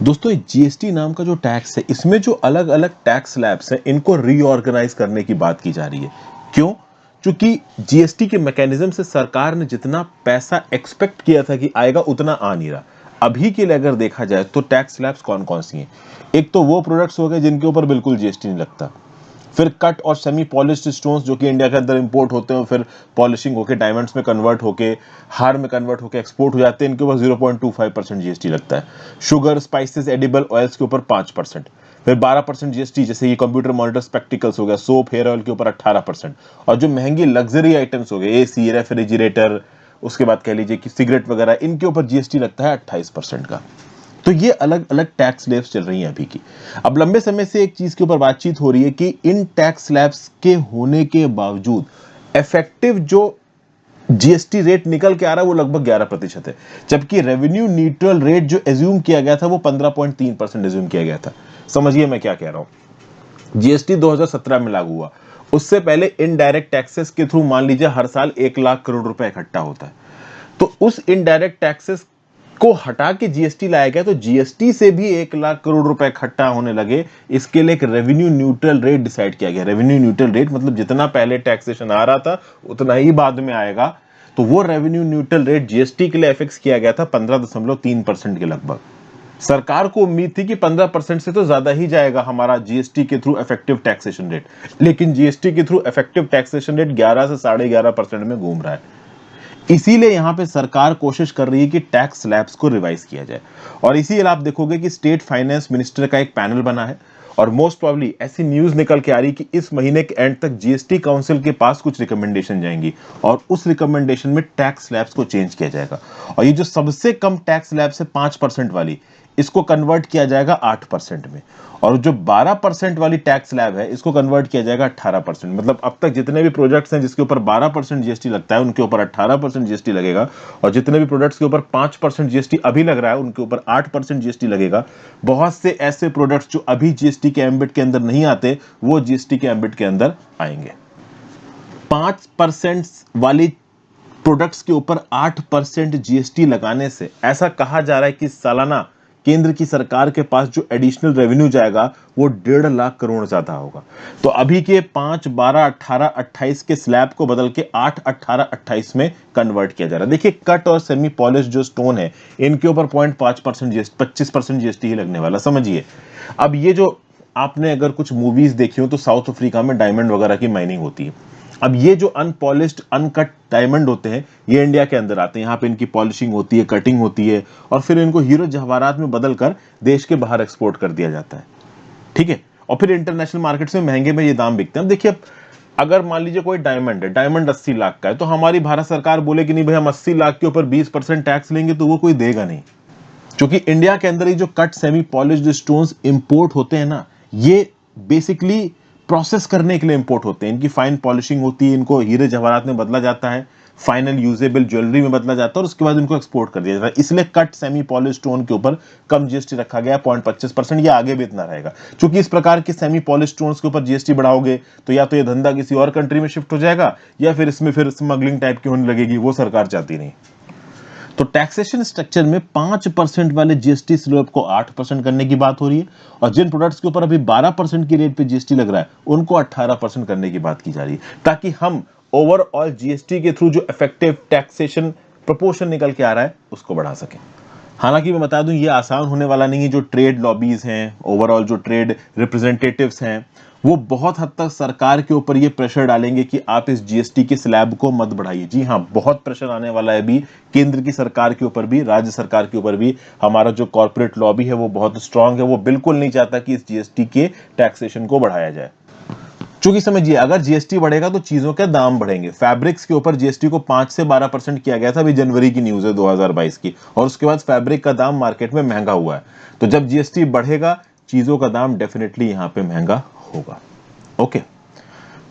दोस्तों ये जीएसटी नाम का जो टैक्स है, इसमें जो अलग अलग टैक्स स्लैब्स हैं इनको रीऑर्गेनाइज करने की बात की जा रही है। क्यों? क्योंकि जीएसटी के मैकेनिज्म से सरकार ने जितना पैसा एक्सपेक्ट किया था कि आएगा उतना आ नहीं रहा। अभी के लिए अगर देखा जाए तो टैक्स स्लैब्स कौन कौन सी हैं। एक तो वो प्रोडक्ट्स हो गए जिनके ऊपर बिल्कुल जीएसटी नहीं लगता। फिर कट और सेमी पॉलिश्ड स्टोन्स जो कि इंडिया के अंदर इंपोर्ट होते हैं, फिर पॉलिशिंग होके डायमंड्स में कन्वर्ट होके हार में कन्वर्ट होके एक्सपोर्ट हो जाते हैं, इनके ऊपर 0.25% जीएसटी लगता है। शुगर, स्पाइसेस, एडिबल ऑयल्स के ऊपर 5%। फिर 12% जीएसटी, जैसे ये कंप्यूटर मॉनिटर स्पेक्टिकल्स हो गया, सोप, हेयर ऑयल के ऊपर 18%। और जो महंगी लग्जरी आइटम्स हो गए, एसी, रेफ्रिजरेटर, उसके बाद कह लीजिए कि सिगरेट वगैरह, इनके ऊपर जीएसटी लगता है 28% का। तो ये अलग अलग टैक्स स्लैब्स चल रही हैं अभी की। अब लंबे समय से एक चीज के ऊपर बातचीत हो रही है कि इन टैक्स स्लैब्स के होने के बावजूद इफेक्टिव जो जीएसटी रेट निकल के आ रहा है वो लगभग 11% है, जबकि रेवेन्यू न्यूट्रल रेट जो एज्यूम किया गया था वो 15.3% एज्यूम किया गया था। समझिए मैं क्या कह रहा हूं। जीएसटी 2017 में लागू हुआ। उससे पहले इनडायरेक्ट टैक्सेस के थ्रू मान लीजिए हर साल 1 लाख करोड़ रुपए इकट्ठा होता है। तो उस इनडायरेक्ट टैक्सेस को हटा के जीएसटी लाया गया, तो जीएसटी से भी 1 लाख करोड़ रुपए इकट्ठा होने लगे। इसके लिए एक रेवेन्यू न्यूट्रल रेट डिसाइड किया गया। रेवेन्यू न्यूट्रल रेट मतलब जितना पहले टैक्सेशन आ रहा था उतना ही बाद में आएगा। तो वो रेवेन्यू न्यूट्रल रेट जीएसटी के लिए फिक्स किया गया था 15.3% के लगभग। सरकार को उम्मीद थी कि 15% से तो ज्यादा ही जाएगा हमारा जीएसटी के थ्रू इफेक्टिव टैक्सेशन रेट, लेकिन जीएसटी के थ्रू इफेक्टिव टैक्सेशन रेट 11 से 11.5% में घूम रहा है। इसीलिए यहां पे सरकार कोशिश कर रही है कि टैक्स स्लैब्स को रिवाइज किया जाए। और इसीलिए आप देखोगे कि स्टेट फाइनेंस मिनिस्टर का एक पैनल बना है, और मोस्ट प्रोबब्ली ऐसी न्यूज निकल के आ रही है कि इस महीने के एंड तक जीएसटी काउंसिल के पास कुछ रिकमेंडेशन जाएंगी, और उस रिकमेंडेशन में टैक्स स्लैब्स को चेंज किया जाएगा। और ये जो सबसे कम टैक्स स्लैब्स है 5% वाली, इसको कन्वर्ट किया जाएगा 8% में। और जो 12% वाली टैक्स स्लैब है इसको कन्वर्ट किया जाएगा 18%। मतलब अब तक जितने भी प्रोजेक्ट्स हैं जिसके ऊपर 12% जीएसटी लगता है उनके ऊपर 18% जीएसटी लगेगा, और जितने भी प्रोडक्ट्स के ऊपर 5% जीएसटी अभी लग रहा है उनके ऊपर 8% जीएसटी लगेगा। बहुत से ऐसे प्रोडक्ट्स जो अभी जीएसटी के एम्बिट के अंदर नहीं आते वो जीएसटी के एम्बिट के अंदर आएंगे। 5% वाली प्रोडक्ट्स के ऊपर 8% जीएसटी लगाने से ऐसा कहा जा रहा है कि सालाना केंद्र की सरकार के पास जो एडिशनल रेवेन्यू जाएगा वो 1.5 लाख करोड़ ज्यादा होगा। तो अभी के 5, 12, 18, 28 के स्लैब को बदल के 8, 18, 28 में कन्वर्ट किया जा रहा है। देखिए कट और सेमी पॉलिश जो स्टोन है इनके ऊपर 0.5% जीएसटी, 25% जीएसटी ही लगने वाला, समझिए। अब ये जो आपने अगर कुछ मूवीज देखी हो तो साउथ अफ्रीका में डायमंड वगैरह की माइनिंग होती है। अब ये जो अनपॉलिश्ड अनकट डायमंड होते हैं ये इंडिया के अंदर आते हैं, यहाँ पे इनकी पॉलिशिंग होती है, कटिंग होती है, और फिर इनको हीरो जवाहरात में बदलकर देश के बाहर एक्सपोर्ट कर दिया जाता है। ठीक है। और फिर इंटरनेशनल मार्केट्स में महंगे में ये दाम बिकते हैं। अब देखिए, अगर मान लीजिए कोई डायमंड है, डायमंड 80 लाख का है, तो हमारी भारत सरकार बोले कि नहीं भाई हम 80 लाख के ऊपर 20% टैक्स लेंगे, तो वो कोई देगा नहीं। क्योंकि इंडिया के अंदर ही जो cut semi polished stones import होते हैं ना, ये बेसिकली प्रोसेस करने के लिए इंपोर्ट होते हैं। इनकी फाइन पॉलिशिंग होती है, इनको हीरे जवाहरात में बदला जाता है, फाइनल यूजेबल ज्वेलरी में बदला जाता है, और उसके बाद इनको एक्सपोर्ट कर दिया जाता है। इसलिए कट सेमी पॉलिश स्टोन के ऊपर कम जीएसटी रखा गया 0.25%। ये आगे भी इतना रहेगा, क्योंकि इस प्रकार के सेमी पॉलिश स्टोन्स के ऊपर जीएसटी बढ़ाओगे तो या तो ये धंधा किसी और कंट्री में शिफ्ट हो जाएगा, या फिर इसमें फिर स्मगलिंग टाइप की होने लगेगी, वो सरकार चाहती नहीं। तो टैक्सेशन स्ट्रक्चर में 5% वाले जीएसटी स्लैब को 8% करने की बात हो रही है, और जिन प्रोडक्ट्स के ऊपर अभी 12% की रेट पे जीएसटी लग रहा है उनको 18% करने की बात की जा रही है, ताकि हम ओवरऑल जीएसटी के थ्रू जो इफेक्टिव टैक्सेशन प्रोपोर्शन निकल के आ रहा है उसको बढ़ा सकें। हालांकि मैं बता दूं ये आसान होने वाला नहीं है। जो ट्रेड लॉबीज हैं, ओवरऑल जो ट्रेड रिप्रेजेंटेटिव्स हैं, वो बहुत हद तक सरकार के ऊपर ये प्रेशर डालेंगे कि आप इस जीएसटी के स्लैब को मत बढ़ाइए। जी हाँ, बहुत प्रेशर आने वाला है अभी केंद्र की सरकार के ऊपर भी, राज्य सरकार के ऊपर भी। हमारा जो कॉर्पोरेट लॉबी है वो बहुत स्ट्रांग है, वो बिल्कुल नहीं चाहता कि इस जीएसटी के टैक्सेशन को बढ़ाया जाए। क्योंकि समझिए अगर जीएसटी बढ़ेगा तो चीजों के दाम बढ़ेंगे। फैब्रिक्स के ऊपर जीएसटी को 5 से 12% किया गया था, अभी जनवरी की न्यूज है 2022 की, और उसके बाद फैब्रिक का दाम मार्केट में महंगा हुआ है। तो जब जीएसटी बढ़ेगा चीजों का दाम डेफिनेटली यहां पे महंगा होगा। ओके।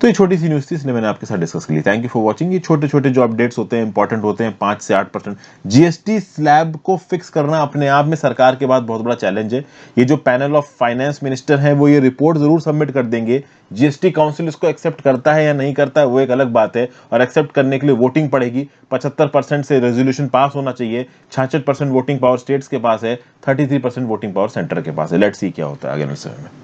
तो ये छोटी सी न्यूज़ थी, इसलिए मैंने आपके साथ डिस्कस की। Thank you for watching. ये छोटे छोटे जो अपडेट्स होते हैं, इंपॉर्टेंट होते हैं, 5 से 8% जीएसटी स्लैब को फिक्स करना अपने आप में सरकार के बाद बहुत बड़ा चैलेंज है। ये जो पैनल ऑफ फाइनेंस मिनिस्टर हैं वो ये रिपोर्ट जरूर सबमिट कर देंगे। जीएसटी काउंसिल इसको एक्सेप्ट करता है या नहीं करता है वो एक अलग बात है, और एक्सेप्ट करने के लिए वोटिंग पड़ेगी। 75% से रेजोल्यूशन पास होना चाहिए। 66% वोटिंग पावर स्टेट्स के पास है, 33% वोटिंग पावर सेंटर के पास है। लेट्स सी क्या होता है आगे में समय में।